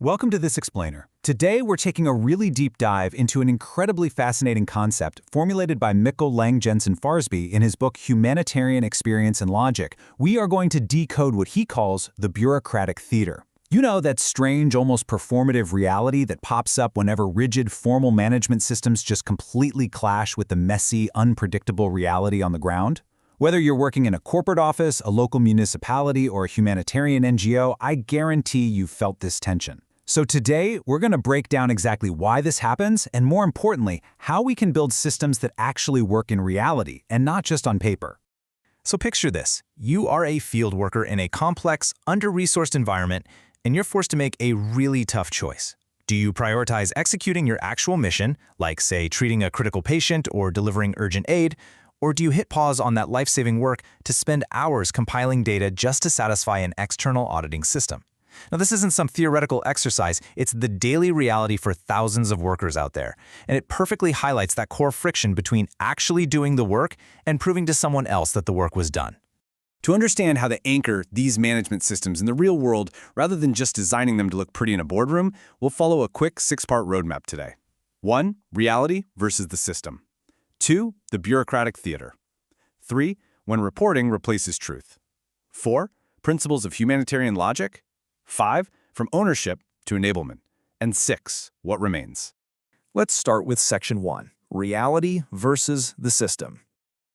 Welcome to This Explainer. Today we're taking a really deep dive into an incredibly fascinating concept formulated by Lang-Jensen in his book Humanitarian Experience and Logic. We are going to decode what he calls the Bureaucratic Theater. You know, that strange, almost performative reality that pops up whenever rigid, formal management systems just completely clash with the messy, unpredictable reality on the ground? Whether you're working in a corporate office, a local municipality, or a humanitarian NGO, I guarantee you've felt this tension. So today, we're going to break down exactly why this happens, and more importantly, how we can build systems that actually work in reality, and not just on paper. So picture this. You are a field worker in a complex, under-resourced environment, and you're forced to make a really tough choice. Do you prioritize executing your actual mission, like, say, treating a critical patient or delivering urgent aid, or do you hit pause on that life-saving work to spend hours compiling data just to satisfy an external auditing system? Now, this isn't some theoretical exercise, it's the daily reality for thousands of workers out there, and it perfectly highlights that core friction between actually doing the work and proving to someone else that the work was done. To understand how to anchor these management systems in the real world, rather than just designing them to look pretty in a boardroom, we'll follow a quick 6-part roadmap today. 1. Reality versus the system. 2. The Bureaucratic Theater. 3. When reporting replaces truth. 4. Principles of Humanitarian Logic. 5. From ownership to enablement. And 6. What remains. Let's start with Section 1, Reality versus the System.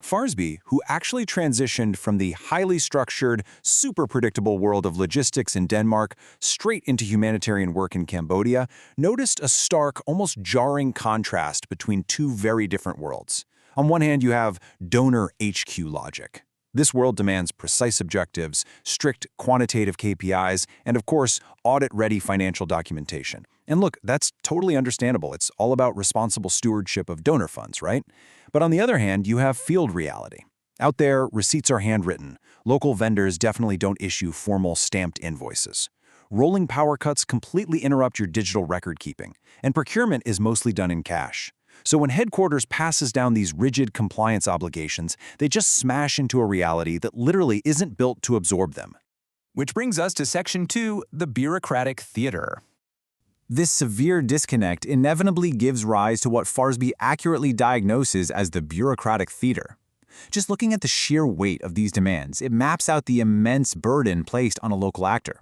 Farsby, who actually transitioned from the highly structured, super predictable world of logistics in Denmark straight into humanitarian work in Cambodia, noticed a stark, almost jarring contrast between two very different worlds. On one hand, you have donor HQ logic. This world demands precise objectives, strict quantitative KPIs, and of course, audit-ready financial documentation. And look, that's totally understandable. It's all about responsible stewardship of donor funds, right? But on the other hand, you have field reality. Out there, receipts are handwritten. Local vendors definitely don't issue formal stamped invoices. Rolling power cuts completely interrupt your digital record keeping, and procurement is mostly done in cash. So when headquarters passes down these rigid compliance obligations, they just smash into a reality that literally isn't built to absorb them. Which brings us to Section 2, the Bureaucratic Theater. This severe disconnect inevitably gives rise to what Farsby accurately diagnoses as the bureaucratic theater. Just looking at the sheer weight of these demands, it maps out the immense burden placed on a local actor.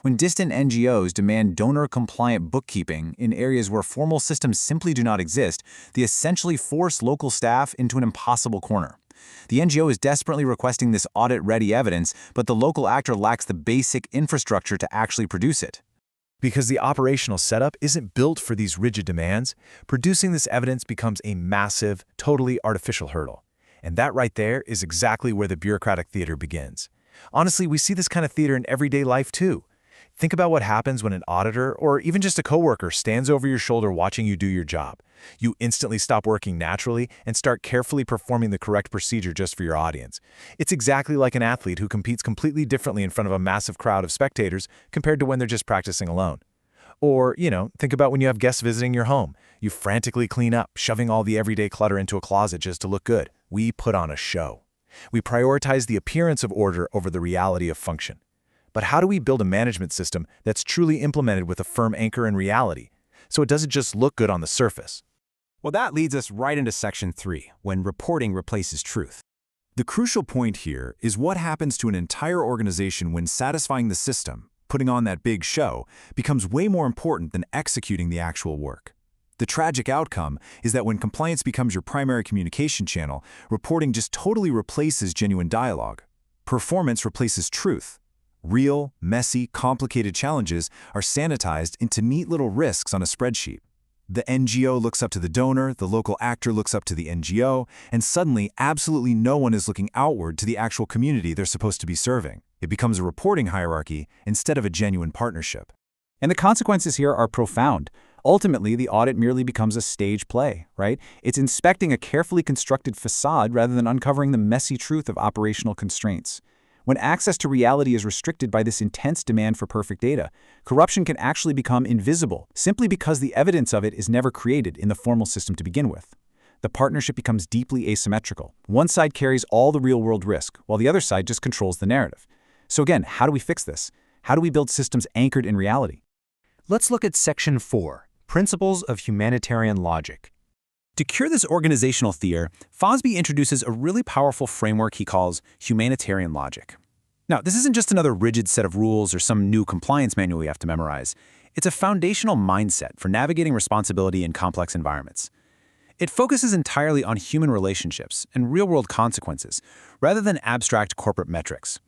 When distant NGOs demand donor-compliant bookkeeping in areas where formal systems simply do not exist, they essentially force local staff into an impossible corner. The NGO is desperately requesting this audit-ready evidence, but the local actor lacks the basic infrastructure to actually produce it. Because the operational setup isn't built for these rigid demands, producing this evidence becomes a massive, totally artificial hurdle. And that right there is exactly where the bureaucratic theater begins. Honestly, we see this kind of theater in everyday life too. Think about what happens when an auditor or even just a coworker stands over your shoulder watching you do your job. You instantly stop working naturally and start carefully performing the correct procedure just for your audience. It's exactly like an athlete who competes completely differently in front of a massive crowd of spectators compared to when they're just practicing alone. Or, think about when you have guests visiting your home. You frantically clean up, shoving all the everyday clutter into a closet just to look good. We put on a show. We prioritize the appearance of order over the reality of function. But how do we build a management system that's truly implemented with a firm anchor in reality, so it doesn't just look good on the surface? Well, that leads us right into Section 3, when reporting replaces truth. The crucial point here is what happens to an entire organization when satisfying the system, putting on that big show, becomes way more important than executing the actual work. The tragic outcome is that when compliance becomes your primary communication channel, reporting just totally replaces genuine dialogue. Performance replaces truth. Real, messy, complicated challenges are sanitized into neat little risks on a spreadsheet. The NGO looks up to the donor, the local actor looks up to the NGO, and suddenly absolutely no one is looking outward to the actual community they're supposed to be serving. It becomes a reporting hierarchy instead of a genuine partnership. And the consequences here are profound. Ultimately, the audit merely becomes a stage play, right? It's inspecting a carefully constructed facade rather than uncovering the messy truth of operational constraints. When access to reality is restricted by this intense demand for perfect data, corruption can actually become invisible simply because the evidence of it is never created in the formal system to begin with. The partnership becomes deeply asymmetrical. One side carries all the real-world risk, while the other side just controls the narrative. So again, how do we fix this? How do we build systems anchored in reality? Let's look at Section 4, Principles of Humanitarian Logic. To cure this organizational fear, Fosby introduces a really powerful framework he calls humanitarian logic. Now, this isn't just another rigid set of rules or some new compliance manual you have to memorize. It's a foundational mindset for navigating responsibility in complex environments. It focuses entirely on human relationships and real-world consequences, rather than abstract corporate metrics.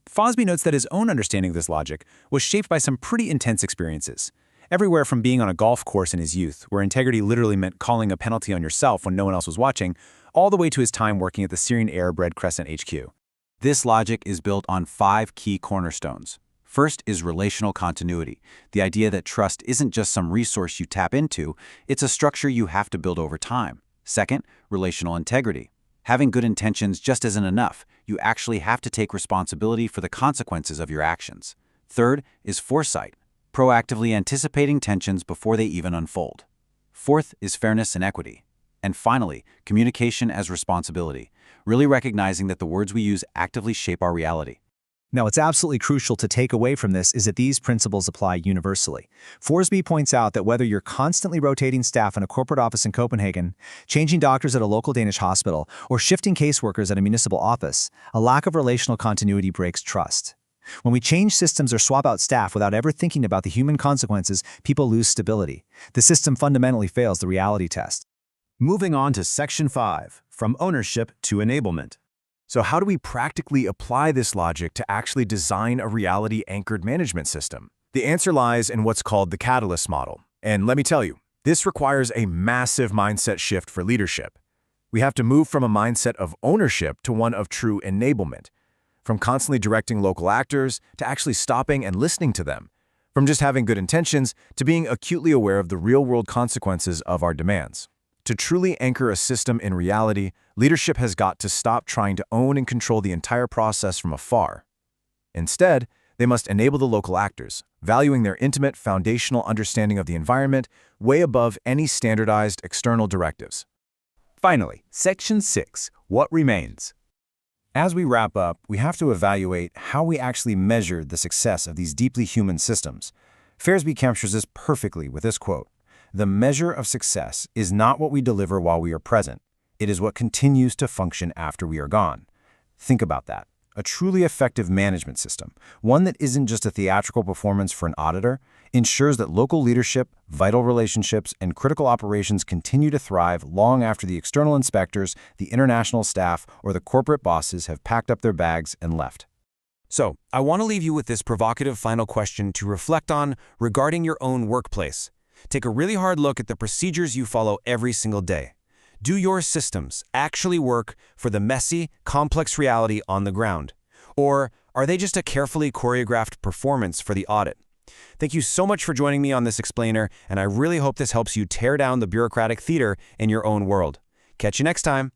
Fosby notes that his own understanding of this logic was shaped by some pretty intense experiences, everywhere from being on a golf course in his youth, where integrity literally meant calling a penalty on yourself when no one else was watching, all the way to his time working at the Syrian Arab Red Crescent HQ. This logic is built on 5 key cornerstones. First is relational continuity, the idea that trust isn't just some resource you tap into, it's a structure you have to build over time. Second, relational integrity. Having good intentions just isn't enough. You actually have to take responsibility for the consequences of your actions. Third is foresight, proactively anticipating tensions before they even unfold. Fourth is fairness and equity. And finally, communication as responsibility, really recognizing that the words we use actively shape our reality. Now, what's absolutely crucial to take away from this is that these principles apply universally. Fosby points out that whether you're constantly rotating staff in a corporate office in Copenhagen, changing doctors at a local Danish hospital, or shifting caseworkers at a municipal office, a lack of relational continuity breaks trust. When we change systems or swap out staff without ever thinking about the human consequences, people lose stability. The system fundamentally fails the reality test. Moving on to Section 5, From Ownership to Enablement. So how do we practically apply this logic to actually design a reality-anchored management system? The answer lies in what's called the catalyst model. And let me tell you, this requires a massive mindset shift for leadership. We have to move from a mindset of ownership to one of true enablement, from constantly directing local actors to actually stopping and listening to them, from just having good intentions to being acutely aware of the real-world consequences of our demands. To truly anchor a system in reality, leadership has got to stop trying to own and control the entire process from afar. Instead, they must enable the local actors, valuing their intimate, foundational understanding of the environment way above any standardized external directives. Finally, Section 6, What Remains? As we wrap up, we have to evaluate how we actually measure the success of these deeply human systems. Fosby captures this perfectly with this quote: "The measure of success is not what we deliver while we are present. It is what continues to function after we are gone." Think about that. A truly effective management system, one that isn't just a theatrical performance for an auditor, ensures that local leadership, vital relationships, and critical operations continue to thrive long after the external inspectors, the international staff, or the corporate bosses have packed up their bags and left. So, I want to leave you with this provocative final question to reflect on regarding your own workplace. Take a really hard look at the procedures you follow every single day. Do your systems actually work for the messy, complex reality on the ground? Or are they just a carefully choreographed performance for the audit? Thank you so much for joining me on this explainer, and I really hope this helps you tear down the bureaucratic theater in your own world. Catch you next time.